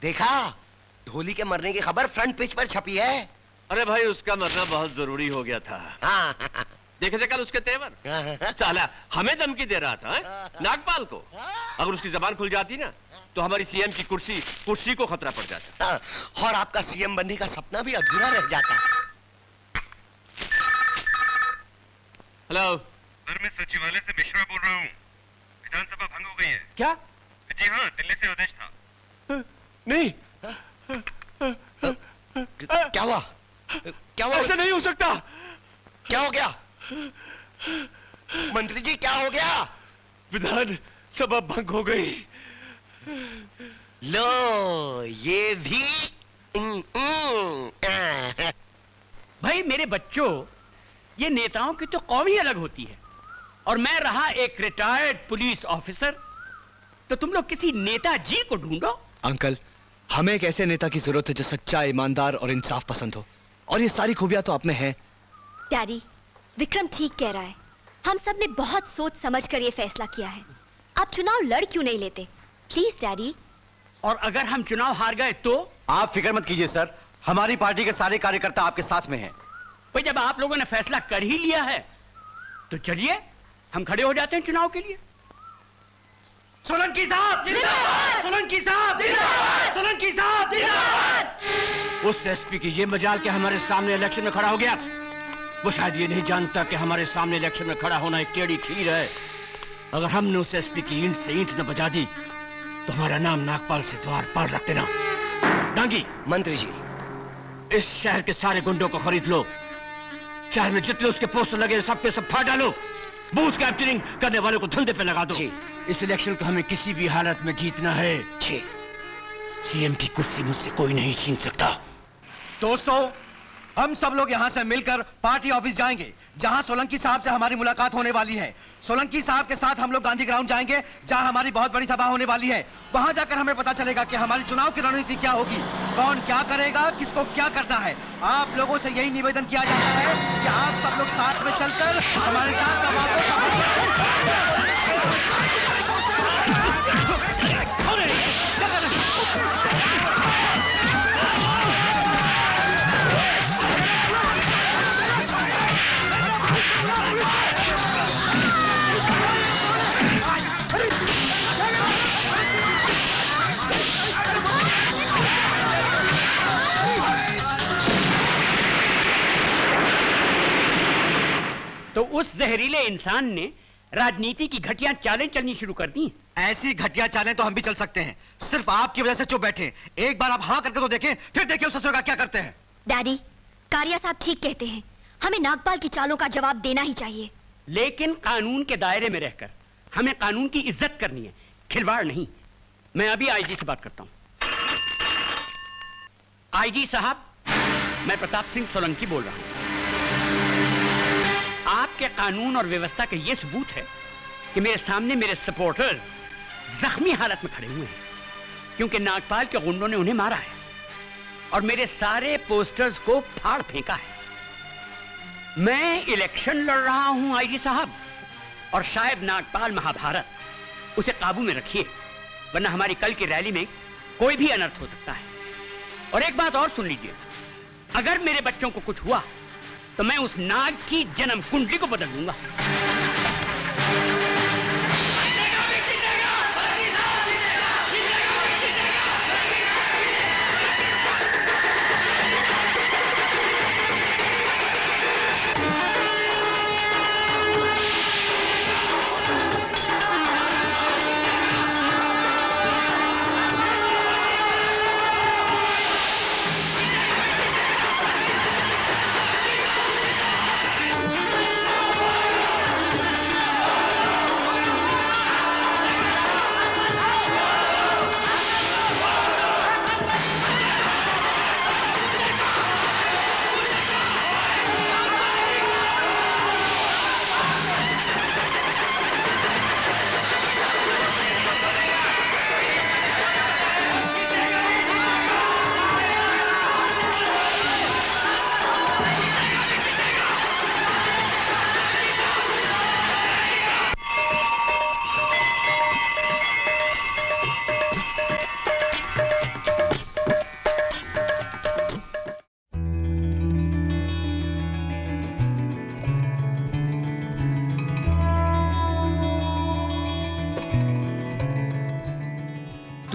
देखा, ढोली के मरने की खबर फ्रंट पेज पर छपी है। अरे भाई, उसका मरना बहुत जरूरी हो गया था। हाँ। देखे थे कल उसके तेवर। साला हमें धमकी दे रहा था नागपाल को। अगर उसकी जबान खुल जाती ना तो हमारी सीएम की कुर्सी को खतरा पड़ जाता। और आपका सीएम बनने का सपना भी अधूरा रह जाता। हेलो सर, मैं सचिवालय से मिश्रा बोल रहा हूँ। विधानसभा भंग हो गई है। क्या? जी हाँ, दिल्ली से आदेश था। नहीं, क्या हुआ? क्या हुआ? ऐसा नहीं हो सकता। क्या हो गया मंत्री जी, क्या हो गया? विधान सभा भंग हो गई। लो, ये भी भाई मेरे बच्चों, ये नेताओं की तो कौम ही अलग होती है, और मैं रहा एक रिटायर्ड पुलिस ऑफिसर, तो तुम लोग किसी नेताजी को ढूंढो। अंकल, हमें एक ऐसे नेता की जरूरत है जो सच्चा, ईमानदार और इंसाफ पसंद हो, और ये सारी खूबियां तो आप में हैं। डैडी, विक्रम ठीक कह रहा है। हम सब ने बहुत सोच समझ कर ये फैसला किया है। आप चुनाव लड़ क्यों नहीं लेते? Please daddy. और अगर हम चुनाव हार गए तो? आप फिक्र मत कीजिए सर, हमारी पार्टी के सारे कार्यकर्ता आपके साथ में हैं। भाई जब आप लोगों ने फैसला कर ही लिया है तो चलिए हम खड़े हो जाते हैं चुनाव के लिए। सोलंकी साहब जिंदाबाद! सोलंकी साहब जिंदाबाद! सोलंकी साहब जिंदाबाद! उस एसपी की ये मजाल के हमारे सामने इलेक्शन में खड़ा हो गया। वो शायद ये नहीं जानता कि हमारे सामने इलेक्शन में खड़ा होना एक टेढ़ी खीर है। अगर हमने उस एसपी की ईंट से ईंट न बजा दी तो हमारा नाम नागपाल से द्वार पार रख देना। डांगी, मंत्री जी, इस शहर के सारे गुंडों को खरीद लो। शहर में जितने उसके पोस्टर लगे सब पे सब फाड़ डालो। बूथ कैप्चरिंग करने वालों को धंधे पे लगा दो। इस इलेक्शन को हमें किसी भी हालत में जीतना है। सीएम की कुर्सी मुझसे कोई नहीं छीन सकता। दोस्तों, हम सब लोग यहाँ से मिलकर पार्टी ऑफिस जाएंगे, जहाँ सोलंकी साहब से हमारी मुलाकात होने वाली है। सोलंकी साहब के साथ हम लोग गांधी ग्राउंड जाएंगे, जहाँ हमारी बहुत बड़ी सभा होने वाली है। वहां जाकर हमें पता चलेगा कि हमारी चुनाव की रणनीति क्या होगी, कौन क्या करेगा, किसको क्या करना है। आप लोगों से यही निवेदन किया जाता है कि आप सब लोग साथ में चलकर हमारे साथ तो उस जहरीले इंसान ने राजनीति की घटिया चालें चलनी शुरू कर दी। ऐसी घटिया चालें तो हम भी चल सकते हैं, सिर्फ आपकी वजह से चुप बैठे। एक बार आप हाँ करके तो देखें, फिर देखिए उस ससुर का क्या करते हैं। डैडी, कारिया साहब ठीक कहते हैं, हमें नागपाल की चालों का जवाब देना ही चाहिए। लेकिन कानून के दायरे में रहकर हमें कानून की इज्जत करनी है, खिलवाड़ नहीं। मैं अभी आईजी से बात करता हूं। आईजी साहब, मैं प्रताप सिंह सोलंकी बोल रहा हूं। आपके कानून और व्यवस्था के ये सबूत है कि मेरे सामने मेरे सपोर्टर्स जख्मी हालत में खड़े हुए हैं, क्योंकि नागपाल के गुंडों ने उन्हें मारा है और मेरे सारे पोस्टर्स को फाड़ फेंका है। मैं इलेक्शन लड़ रहा हूं आईजी साहब, और शायद नागपाल महाभारत, उसे काबू में रखिए, वरना हमारी कल की रैली में कोई भी अनर्थ हो सकता है। और एक बात और सुन लीजिए, अगर मेरे बच्चों को कुछ हुआ तो मैं उस नाग की जन्म कुंडली को बदल दूंगा।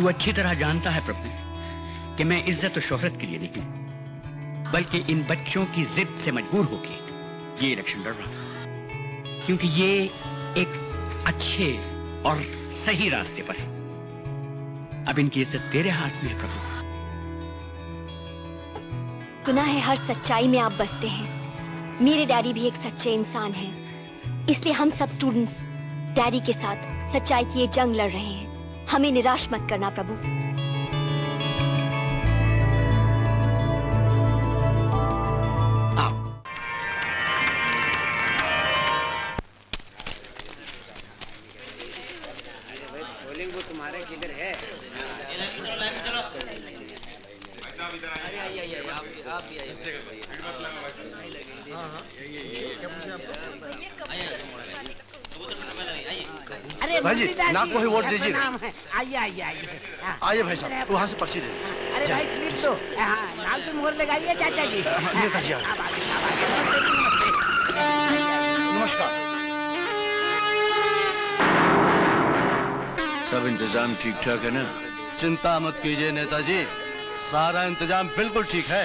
तू अच्छी तरह जानता है प्रभु कि मैं इज्जत और शोहरत के लिए नहीं, बल्कि इन बच्चों की जिद से मजबूर होकर ये इलेक्शन लड़ रहा हूं, क्योंकि ये एक अच्छे और सही रास्ते पर है। अब इनकी इज्जत तेरे हाथ में है प्रभु। सुना है हर सच्चाई में आप बसते हैं। मेरे डैडी भी एक सच्चे इंसान हैं, इसलिए हम सब स्टूडेंट्स डैडी के साथ सच्चाई की ये जंग लड़ रहे हैं। हमें निराश मत करना प्रभु। अरे भाई जी, नाक को ही वोट दीजिए। आइए आइए आइए। आइए भाई साहब, वहाँ से पर्ची दे। अरे भाई क्लिप दो। हाँ, नाक पे मोहर लगाइए चाचा जी। नेताजी नमस्कार। सब इंतजाम ठीक ठाक है ना? चिंता मत कीजिए नेताजी, सारा इंतजाम बिल्कुल ठीक है।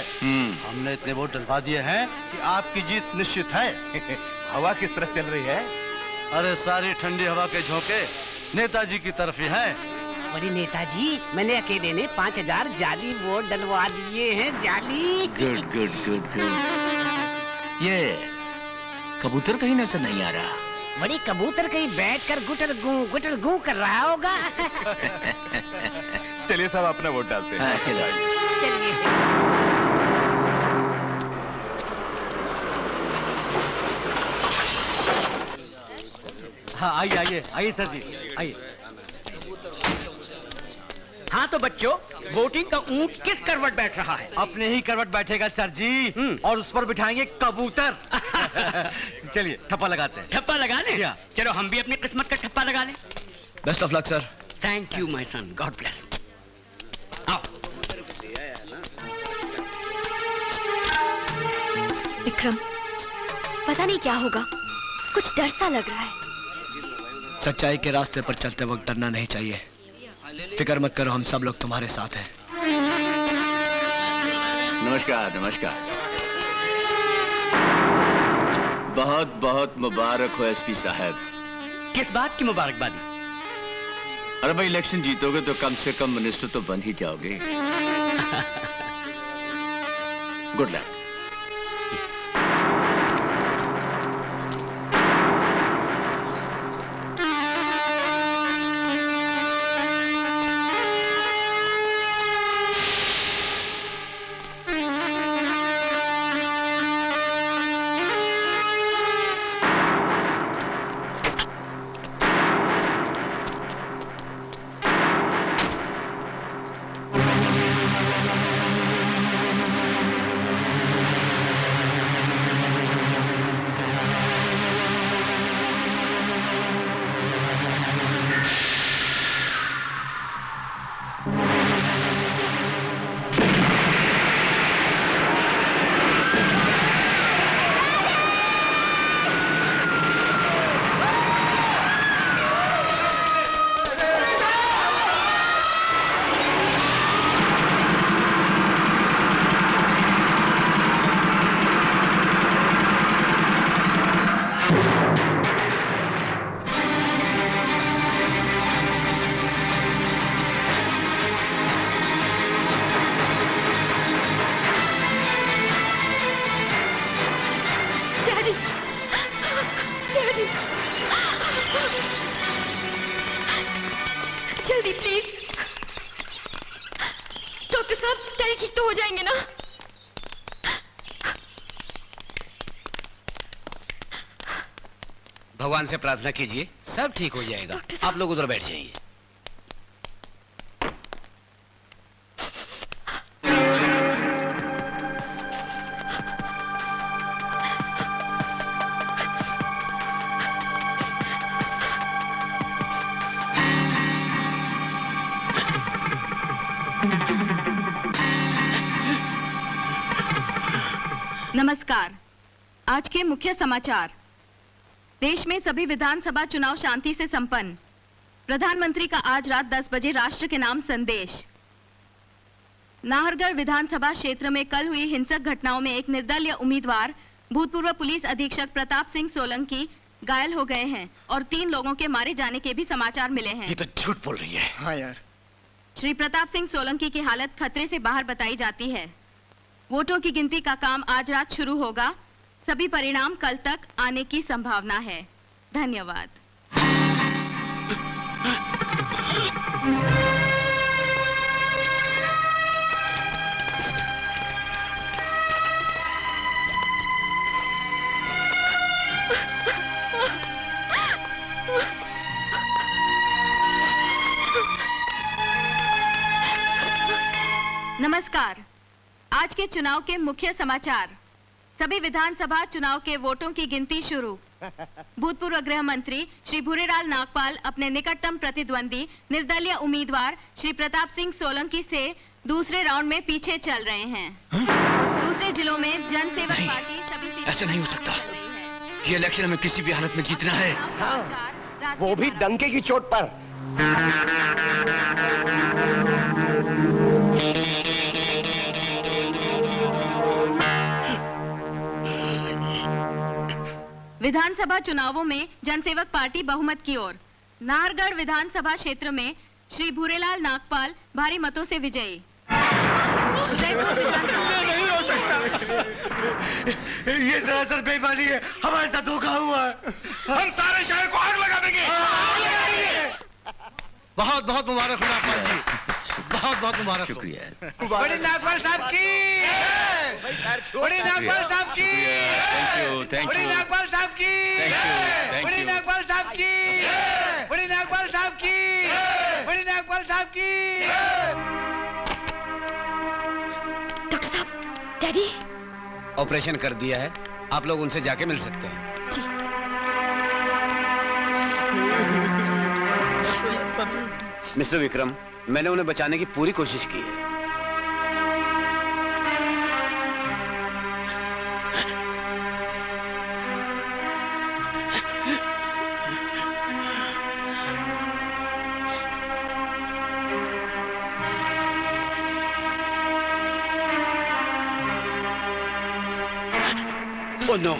हमने इतने वोट डलवा दिए हैं कि आपकी जीत निश्चित है। हवा किस तरह चल रही है? अरे सारी ठंडी हवा के झोंके नेताजी की तरफ ही हैं। अरे नेताजी, मैंने अकेले ने 5000 जाली वोट डलवा दिए हैं। जाली। Good good good good. ये कबूतर कहीं नजर नहीं आ रहा। बड़ी कबूतर कहीं बैठकर गुटल गू कर रहा होगा। चलिए साहब, अपना वोट डालते हैं। चलिए। हाँ आइए आइए आइए सर जी, आइए। हाँ तो बच्चों, वोटिंग का ऊंट किस करवट बैठ रहा है? अपने ही करवट बैठेगा सर जी, और उस पर बिठाएंगे कबूतर। चलिए ठप्पा लगाते हैं। ठप्पा लगा ले? चलो हम भी अपनी किस्मत का ठप्पा लगा लें। Best of luck sir. Thank you my son, God bless. आओ। विक्रम, पता नहीं क्या होगा, कुछ डर सा लग रहा है। सच्चाई के रास्ते पर चलते वक्त डरना नहीं चाहिए। फिक्र मत करो, हम सब लोग तुम्हारे साथ हैं। नमस्कार नमस्कार। बहुत बहुत मुबारक हो एसपी साहब। किस बात की मुबारकबादी? अरे भाई, इलेक्शन जीतोगे तो कम से कम मिनिस्टर तो बन ही जाओगे। Good luck. जल्दी प्लीज। डॉक्टर साहब, डैडी ठीक तो हो जाएंगे ना? भगवान से प्रार्थना कीजिए, सब ठीक हो जाएगा। आप लोग उधर बैठ जाइए। नमस्कार। आज के मुख्य समाचार। देश में सभी विधानसभा चुनाव शांति से संपन्न। प्रधानमंत्री का आज रात 10 बजे राष्ट्र के नाम संदेश। नाहरगढ़ विधानसभा क्षेत्र में कल हुई हिंसक घटनाओं में एक निर्दलीय उम्मीदवार भूतपूर्व पुलिस अधीक्षक प्रताप सिंह सोलंकी घायल हो गए हैं और 3 लोगों के मारे जाने के भी समाचार मिले हैं। ये तो झूठ बोल रही है। हाँ यार। श्री प्रताप सिंह सोलंकी की हालत खतरे से बाहर बताई जाती है। वोटों की गिनती का काम आज रात शुरू होगा। सभी परिणाम कल तक आने की संभावना है। धन्यवाद। नमस्कार। आज के चुनाव के मुख्य समाचार। सभी विधानसभा चुनाव के वोटों की गिनती शुरू। भूतपूर्व गृह मंत्री श्री भूरेलाल नागपाल अपने निकटतम प्रतिद्वंदी निर्दलीय उम्मीदवार श्री प्रताप सिंह सोलंकी से दूसरे राउंड में पीछे चल रहे हैं। दूसरे जिलों में जनसेवक पार्टी सभी सीटों ऐसा नहीं हो सकता। ये इलेक्शन हमें किसी भी हालत में जीतना है। हाँ, वो भी डंके की चोट पर। विधानसभा चुनावों में जनसेवक पार्टी बहुमत की ओर। नाहरगढ़ विधानसभा क्षेत्र में श्री भूरेलाल नागपाल भारी मतों से विजयी। नहीं हो सकता। ये सरासर बेईमानी है। हमारे साथ धोखा हुआ है। हम सारे शहर को आग लगा देंगे। बहुत बहुत मुबारक हो नागपाल जी। बहुत बहुत मुबारक। शुक्रिया। बड़ी नागपाल साहब की। बड़ी नागपाल साहब की। बड़ी नागपाल साहब की। बड़ी नागपाल साहब की। बड़ी नागपाल साहब की। बड़ी नागपाल साहब की। डॉक्टर साहब, डैडी। ऑपरेशन कर दिया है, आप लोग उनसे जाके मिल सकते हैं। जी। मिस्टर विक्रम, मैंने उन्हें बचाने की पूरी कोशिश की है। Oh no!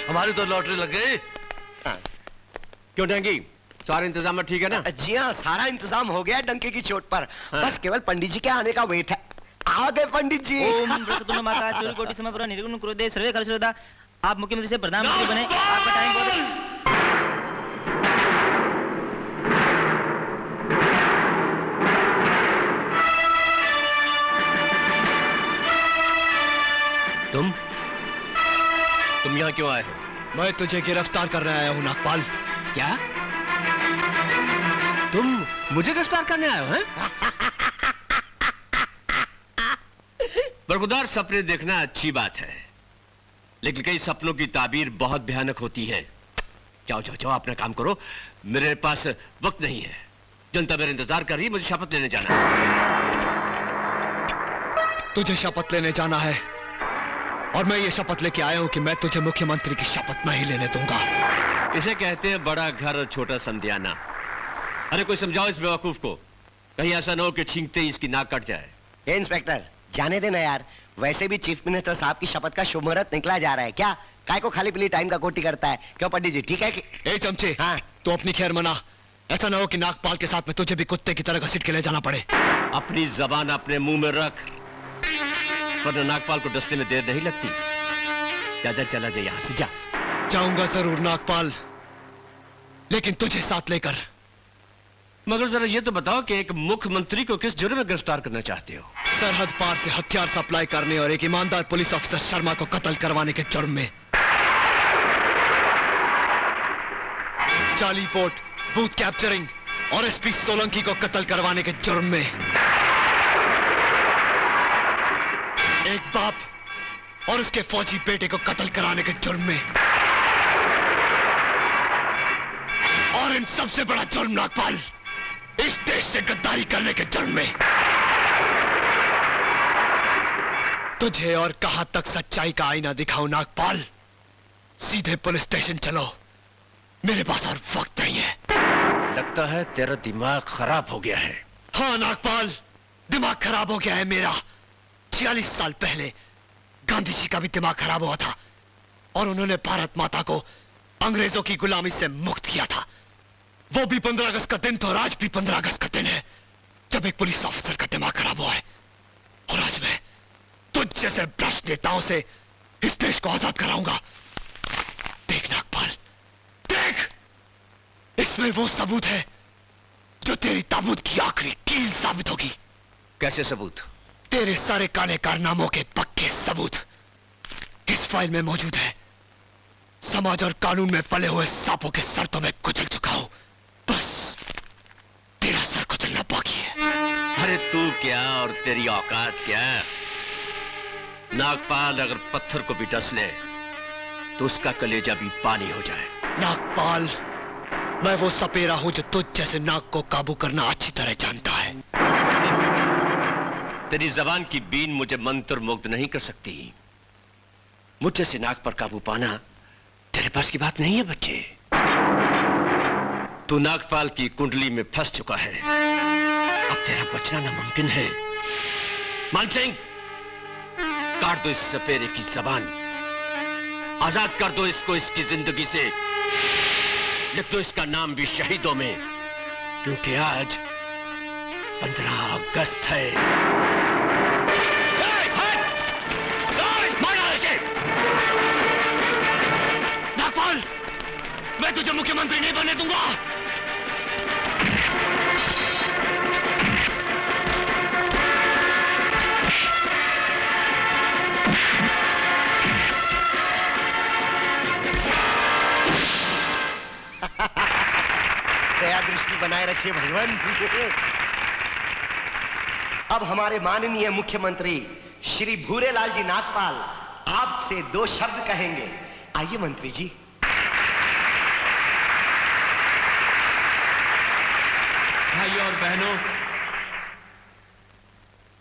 हमारी तो लॉटरी लग गई। क्यों डंकी, सारे इंतजाम ठीक है ना? जी हाँ, सारा इंतजाम हो गया डंके की चोट पर। हाँ। बस केवल पंडित जी के आने का वेट है। आ गए पंडित जी। ओम बृहस्पति माता चूरकोटि समप्रभा निर्गुण क्रोधे सर्वे कलशोदा। आप मुख्यमंत्री से प्रधानमंत्री बने, आपका टाइम बहुत तुम यहाँ क्यों आए हो? मैं तुझे गिरफ्तार करने आया हूँ नागपाल। क्या? तुम मुझे गिरफ्तार करने आए हो हैं? बरखुरदार, सपने देखना अच्छी बात है, लेकिन कई सपनों की ताबीर बहुत भयानक होती है। जाओ जाओ जाओ, अपना काम करो, मेरे पास वक्त नहीं है। जनता मेरा इंतजार कर रही है, मुझे शपथ लेने जाना है। तुझे शपथ लेने जाना है और मैं ये शपथ लेके आया हूं कि मैं तुझे मुख्यमंत्री की शपथ नहीं लेने दूंगा। इसे कहते हैं बड़ा घर और छोटा समधियाना। अरे कोई समझाओ इस बेवकूफ को, कहीं ऐसा ना हो कि छींकते ही इसकी नाक कट जाए। ए इंस्पेक्टर, जाने देना यार, वैसे भी चीफ मिनिस्टर साहब की शपथ का शुभ मुहूर्त निकला जा रहा है। क्या काय को खाली पीली टाइम का कोटी करता है? क्यों पंडित जी, ठीक है कि? ए चमचे, हाँ। तू अपनी खैर मना। ऐसा ना हो कि नागपाल के साथ में तुझे भी कुत्ते की तरह घसीट के ले जाना पड़े। अपनी जबान अपने मुंह में रख, वरना नागपाल को डसने में देर नहीं लगती। जा चला जा यहां से, जा। जाऊंगा जरूर नागपाल, लेकिन तुझे साथ लेकर। मगर जरा ये तो बताओ कि एक मुख्यमंत्री को किस जुर्म में गिरफ्तार करना चाहते हो? सरहद पार से हथियार सप्लाई करने और एक ईमानदार पुलिस ऑफिसर शर्मा को कत्ल करवाने के जुर्म में। जाली वोट, बूथ कैप्चरिंग और एसपी सोलंकी को कत्ल करवाने के जुर्म में। एक बाप और उसके फौजी बेटे को कत्ल कराने के जुर्म में। और इन सबसे बड़ा जुर्म नागपाल, इस देश से गद्दारी करने के जुर्म में। तुझे और कहां तक सच्चाई का आईना दिखाऊं नागपाल? सीधे पुलिस स्टेशन चलो, मेरे पास और वक्त नहीं है। लगता है तेरा दिमाग खराब हो गया है। हाँ नागपाल, दिमाग खराब हो गया है मेरा। 46 साल पहले गांधी जी का भी दिमाग खराब हुआ था और उन्होंने भारत माता को अंग्रेजों की गुलामी से मुक्त किया था। वो भी 15 अगस्त का दिन था और आज भी 15 अगस्त का दिन है जब एक पुलिस ऑफिसर का दिमाग खराब हुआ है। और आज मैं तुझ जैसे भ्रष्ट नेताओं से इस देश को आजाद कराऊंगा। देख नागपाल, देख, इसमें वो सबूत है जो तेरी ताबूत की आखिरी कील साबित होगी। कैसे सबूत? तेरे सारे काले कारनामों के पक्के सबूत इस फाइल में मौजूद है। समाज और कानून में पले हुए सांपों के सर तो मैं कुचल चुका हूं, बस तेरा सर कुचलना बाकी है। अरे तू क्या और तेरी औकात क्या? नागपाल अगर पत्थर को भी डस ले तो उसका कलेजा भी पानी हो जाए। नागपाल, मैं वो सपेरा हूं जो तुझ जैसे नाग को काबू करना अच्छी तरह जानता है। तेरी जबान की बीन मुझे मंत्र मुग्ध नहीं कर सकती। मुझे से नाग पर काबू पाना तेरे पास की बात नहीं है बच्चे। तू नागपाल की कुंडली में फंस चुका है, अब तेरा बचना नामुमकिन है। मान सिंह, काट दो इस सपेरे की जबान, आजाद कर दो इसको इसकी जिंदगी से, लिख दो इसका नाम भी शहीदों में, क्योंकि आज 15 अगस्त है। नागपाल, मैं तुझे मुख्यमंत्री नहीं बनने दूंगा। दया दृष्टि बनाए रखिए भगवान। अब हमारे माननीय मुख्यमंत्री श्री भूरेलाल जी नागपाल आपसे 2 शब्द कहेंगे। आइए मंत्री जी। भाइयों और बहनों,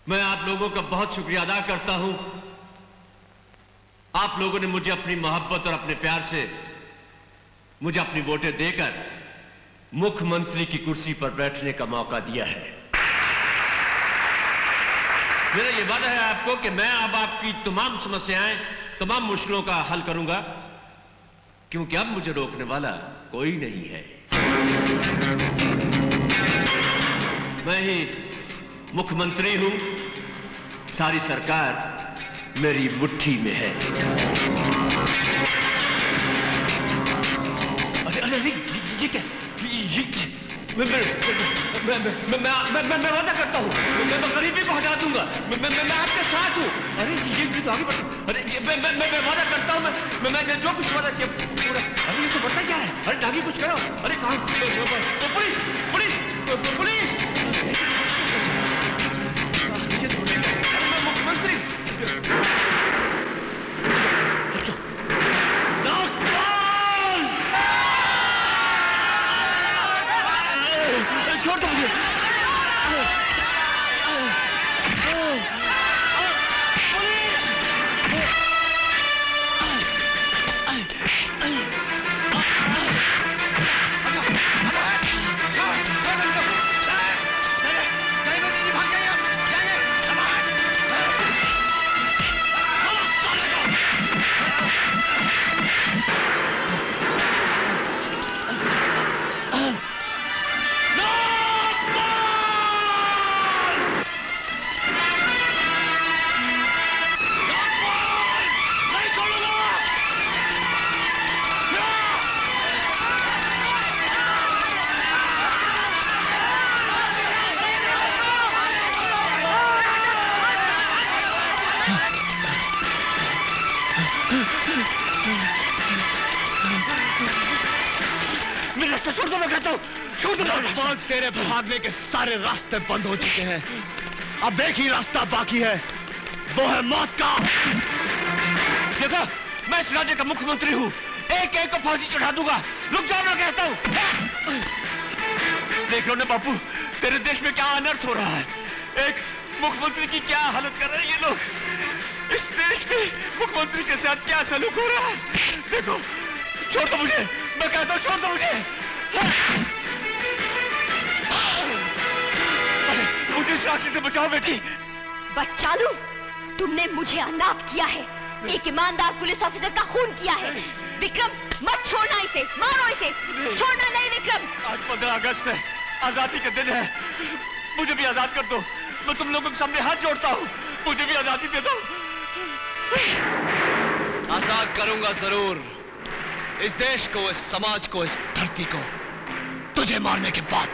मैं आप लोगों का बहुत शुक्रिया अदा करता हूं। आप लोगों ने मुझे अपनी मोहब्बत और अपने प्यार से मुझे अपनी वोटें देकर मुख्यमंत्री की कुर्सी पर बैठने का मौका दिया है। मेरा यह वादा है आपको कि मैं अब आपकी तमाम समस्याएं, तमाम मुश्किलों का हल करूंगा क्योंकि अब मुझे रोकने वाला कोई नहीं है। मैं ही मुख्यमंत्री हूं, सारी सरकार मेरी मुट्ठी में है। अरे अरे अरे ये क्या? मैं वादा करता हूँ, मैं गरीबी को हटा दूंगा, मैं आपके साथ हूँ। अरे ये भी तो आगे बढ़, अरे मैं वादा करता हूँ, मैंने जो कुछ वादा किया पूरा। अरे ये तो बढ़ता क्या है? अरे आगे कुछ करो। अरे कहाँ? Police police police! अरे मैं मुख्यमंत्री। छोड़ दो मुझे। मेरा रास्ता छोड़ दो, मैं कहता हूँ छोड़ दो। तेरे भागने के सारे रास्ते बंद हो चुके हैं, अब एक ही रास्ता बाकी है, वो है मौत का। देखो, मैं इस राज्य का मुख्यमंत्री हूँ, एक एक को फांसी चढ़ा दूंगा। रुक जाओ, मैं कहता हूँ। देख लो ना बापू, तेरे देश में क्या अनर्थ हो रहा है। एक मुख्यमंत्री की क्या हालत कर रहे हैं ये लोग। इस देश में मुख्यमंत्री के साथ क्या सलूक हो रहा है। देखो, छोड़ दो मुझे, मैं कहता हूँ छोड़ दो मुझे। मुझे इस राक्षसी से बचाओ बेटी। बच्चालू, तुमने मुझे अनाथ किया है, एक ईमानदार पुलिस ऑफिसर का खून किया है। विक्रम, मत छोड़ना इसे, मारो इसे। छोड़ना नहीं विक्रम। आज 15 अगस्त है, आजादी का दिन है, मुझे भी आजाद कर दो। मैं तुम लोगों के सामने हाथ जोड़ता हूँ, मुझे भी आजादी दे दो। आजाद करूंगा जरूर, इस देश को, इस समाज को, इस धरती को, तुझे मारने के बाद।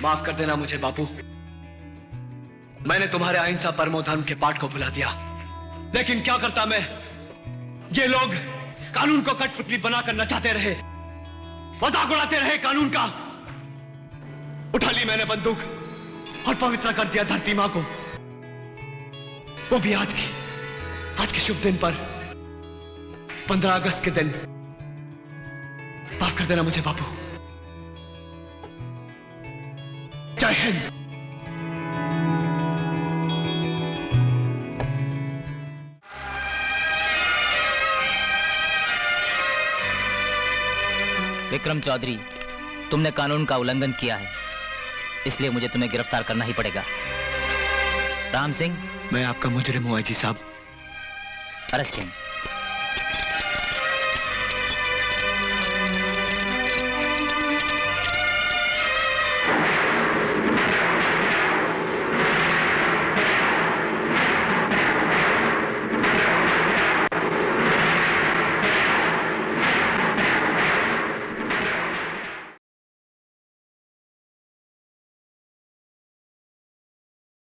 माफ कर देना मुझे बापू, मैंने तुम्हारे अहिंसा परमो धर्म के पाठ को भुला दिया। लेकिन क्या करता मैं, ये लोग कानून को कठपुतली बनाकर नचाते रहे, मजाक उड़ाते रहे कानून का। उठा ली मैंने बंदूक और पवित्र कर दिया धरती मां को, वो भी आज के शुभ दिन पर, 15 अगस्त के दिन। माफ कर देना मुझे बापू। जय हिंद। विक्रम चौधरी, तुमने कानून का उल्लंघन किया है, इसलिए मुझे तुम्हें गिरफ्तार करना ही पड़ेगा। राम सिंह, मैं आपका मुजरिम हूं आईजी साहब। Arrest him.